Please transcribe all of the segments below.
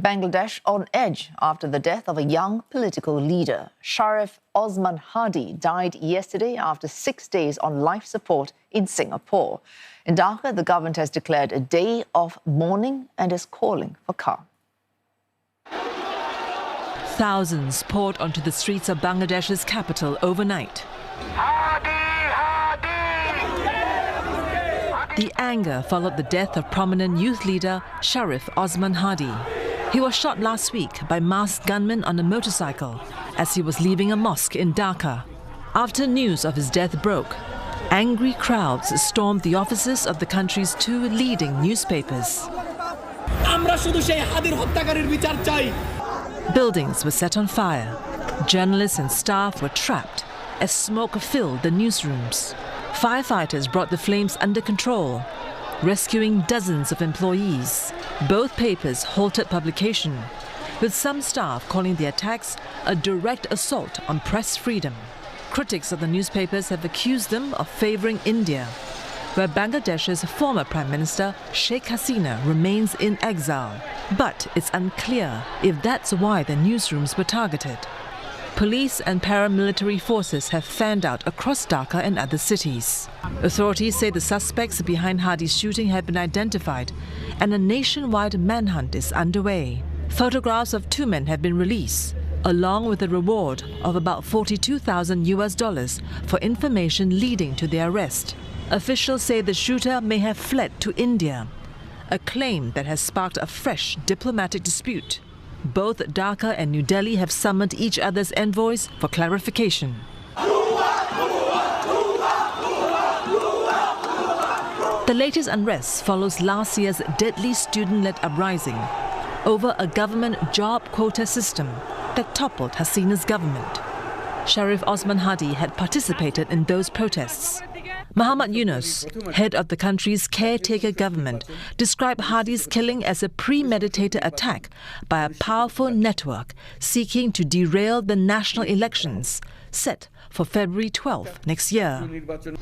Bangladesh on edge after the death of a young political leader. Sharif Osman Hadi died yesterday after 6 days on life support in Singapore. In Dhaka, the government has declared a day of mourning and is calling for calm. Thousands poured onto the streets of Bangladesh's capital overnight. The anger followed the death of prominent youth leader Sharif Osman Hadi. He was shot last week by masked gunmen on a motorcycle as he was leaving a mosque in Dhaka. After news of his death broke, angry crowds stormed the offices of the country's two leading newspapers. Buildings were set on fire. Journalists and staff were trapped as smoke filled the newsrooms. Firefighters brought the flames under control, rescuing dozens of employees. Both papers halted publication, with some staff calling the attacks a direct assault on press freedom. Critics of the newspapers have accused them of favouring India, where Bangladesh's former Prime Minister Sheikh Hasina remains in exile. But it's unclear if that's why the newsrooms were targeted. Police and paramilitary forces have fanned out across Dhaka and other cities. Authorities say the suspects behind Hadi's shooting have been identified and a nationwide manhunt is underway. Photographs of two men have been released, along with a reward of about $42,000 for information leading to their arrest. Officials say the shooter may have fled to India, a claim that has sparked a fresh diplomatic dispute. Both Dhaka and New Delhi have summoned each other's envoys for clarification. The latest unrest follows last year's deadly student-led uprising over a government job quota system that toppled Hasina's government. Sharif Osman Hadi had participated in those protests. Muhammad Yunus, head of the country's caretaker government, described Hadi's killing as a premeditated attack by a powerful network seeking to derail the national elections set for February 12 next year.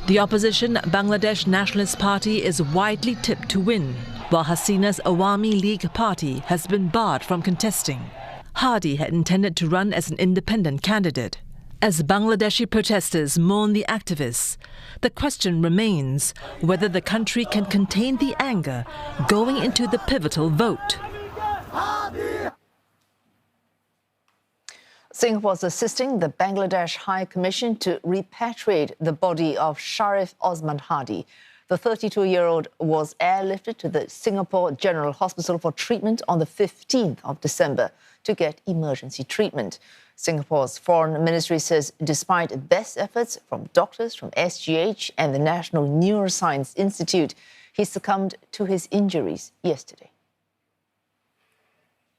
The opposition Bangladesh Nationalist Party is widely tipped to win, while Hasina's Awami League party has been barred from contesting. Hadi had intended to run as an independent candidate. As Bangladeshi protesters mourn the activists, the question remains whether the country can contain the anger going into the pivotal vote. Singapore is assisting the Bangladesh High Commission to repatriate the body of Sharif Osman Hadi. The 32-year-old was airlifted to the Singapore General Hospital for treatment on the 15th of December to get emergency treatment. Singapore's Foreign Ministry says despite best efforts from doctors from SGH and the National Neuroscience Institute, he succumbed to his injuries yesterday.